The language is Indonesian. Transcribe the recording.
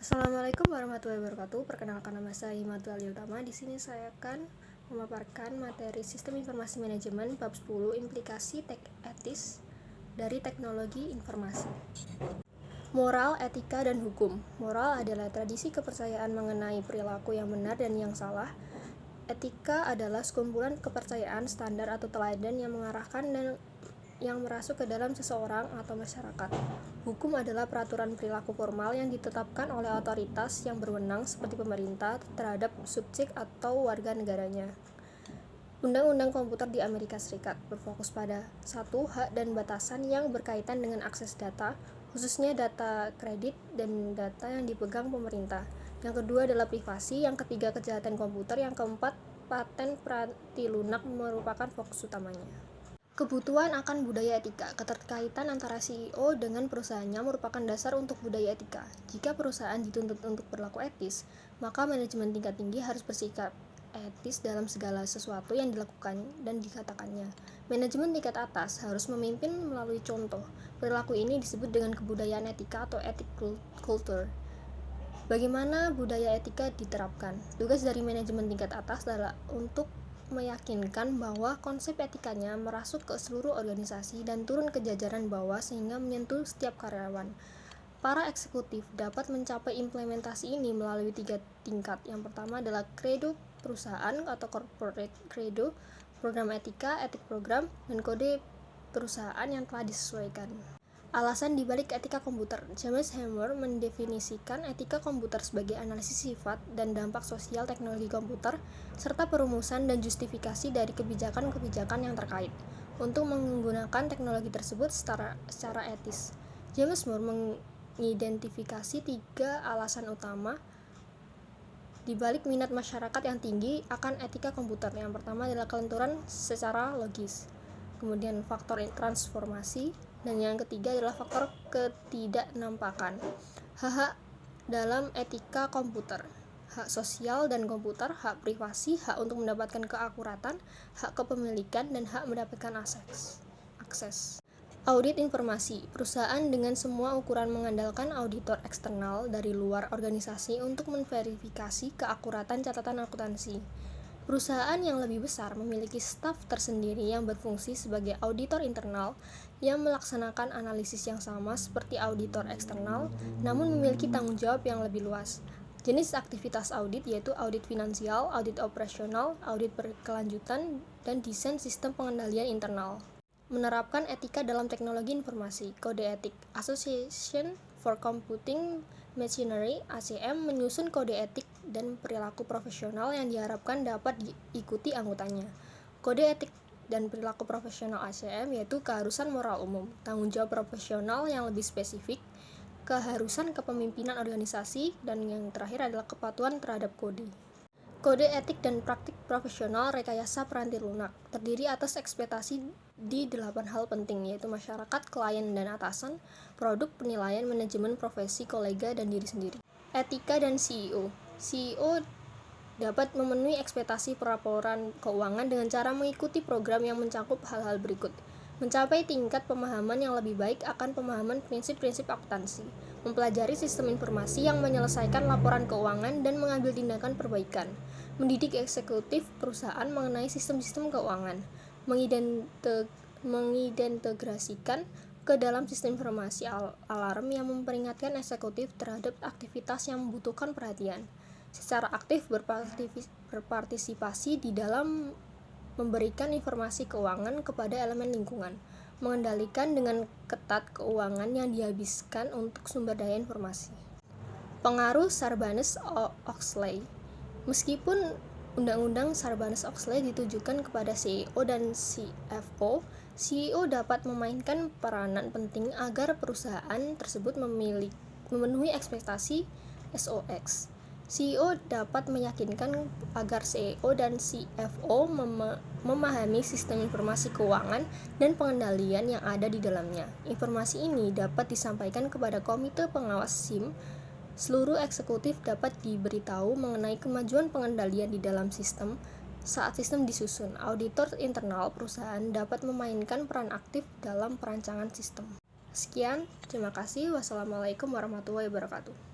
Assalamualaikum warahmatullahi wabarakatuh. Perkenalkan, nama saya Himatu Aliutama. Di sini saya akan memaparkan materi Sistem Informasi Manajemen bab 10 implikasi etis dari teknologi informasi. Moral, etika, dan hukum. Moral adalah tradisi kepercayaan mengenai perilaku yang benar dan yang salah. Etika adalah sekumpulan kepercayaan, standar atau teladan yang mengarahkan dan yang merasuk ke dalam seseorang atau masyarakat. Hukum adalah peraturan perilaku formal yang ditetapkan oleh otoritas yang berwenang seperti pemerintah terhadap subjek atau warga negaranya. Undang-undang komputer di Amerika Serikat berfokus pada satu, hak dan batasan yang berkaitan dengan akses data, khususnya data kredit dan data yang dipegang pemerintah. Yang kedua adalah privasi, yang ketiga kejahatan komputer, yang keempat paten prati lunak merupakan fokus utamanya. Kebutuhan akan budaya etika. Keterkaitan antara CEO dengan perusahaannya merupakan dasar untuk budaya etika. Jika perusahaan dituntut untuk berlaku etis, maka manajemen tingkat tinggi harus bersikap etis dalam segala sesuatu yang dilakukan dan dikatakannya. Manajemen tingkat atas harus memimpin melalui contoh. Perilaku ini disebut dengan kebudayaan etika atau ethic culture. Bagaimana budaya etika diterapkan? Tugas dari manajemen tingkat atas adalah untuk meyakinkan bahwa konsep etikanya merasuk ke seluruh organisasi dan turun ke jajaran bawah sehingga menyentuh setiap karyawan. Para eksekutif dapat mencapai implementasi ini melalui 3 tingkat. Yang pertama adalah credo perusahaan atau corporate credo, program etika, etik program, dan kode perusahaan yang telah disesuaikan. Alasan dibalik etika komputer. James Hammer mendefinisikan etika komputer sebagai analisis sifat dan dampak sosial teknologi komputer, serta perumusan dan justifikasi dari kebijakan-kebijakan yang terkait untuk menggunakan teknologi tersebut secara etis. James Moore mengidentifikasi 3 alasan utama dibalik minat masyarakat yang tinggi akan etika komputer. Yang pertama adalah kelenturan secara logis, kemudian faktor transformasi, dan yang ketiga adalah faktor ketidaknampakan. Hak dalam etika komputer: hak sosial dan komputer, hak privasi, hak untuk mendapatkan keakuratan, hak kepemilikan, dan hak mendapatkan akses. Audit informasi. Perusahaan dengan semua ukuran mengandalkan auditor eksternal dari luar organisasi untuk memverifikasi keakuratan catatan akuntansi. Perusahaan yang lebih besar memiliki staf tersendiri yang berfungsi sebagai auditor internal yang melaksanakan analisis yang sama seperti auditor eksternal, namun memiliki tanggung jawab yang lebih luas. Jenis aktivitas audit yaitu audit finansial, audit operasional, audit berkelanjutan, dan desain sistem pengendalian internal. Menerapkan etika dalam teknologi informasi. Kode etik. Association for Computing Machinery (ACM) menyusun kode etik dan perilaku profesional yang diharapkan dapat diikuti anggotanya. Kode etik dan perilaku profesional ACM yaitu keharusan moral umum, tanggung jawab profesional yang lebih spesifik, keharusan kepemimpinan organisasi, dan yang terakhir adalah kepatuhan terhadap kode. Kode etik dan praktik profesional rekayasa peranti lunak terdiri atas ekspektasi di 8 hal penting, yaitu masyarakat, klien dan atasan, produk, penilaian, manajemen, profesi, kolega, dan diri sendiri. Etika dan CEO. CEO dapat memenuhi ekspektasi pelaporan keuangan dengan cara mengikuti program yang mencakup hal-hal berikut. Mencapai tingkat pemahaman yang lebih baik akan pemahaman prinsip-prinsip akuntansi, mempelajari sistem informasi yang menyelesaikan laporan keuangan dan mengambil tindakan perbaikan, mendidik eksekutif perusahaan mengenai sistem-sistem keuangan, mengintegrasikan ke dalam sistem informasi alarm yang memperingatkan eksekutif terhadap aktivitas yang membutuhkan perhatian, secara aktif berpartisipasi di dalam memberikan informasi keuangan kepada elemen lingkungan, mengendalikan dengan ketat keuangan yang dihabiskan untuk sumber daya informasi. Pengaruh Sarbanes-Oxley. Meskipun Undang-Undang Sarbanes-Oxley ditujukan kepada CEO dan CFO, CEO dapat memainkan peranan penting agar perusahaan tersebut memenuhi ekspektasi SOX. CEO dapat meyakinkan agar CEO dan CFO memahami sistem informasi keuangan dan pengendalian yang ada di dalamnya. Informasi ini dapat disampaikan kepada komite pengawas SIM. Seluruh eksekutif dapat diberitahu mengenai kemajuan pengendalian di dalam sistem saat sistem disusun. Auditor internal perusahaan dapat memainkan peran aktif dalam perancangan sistem. Sekian, terima kasih. Wassalamualaikum warahmatullahi wabarakatuh.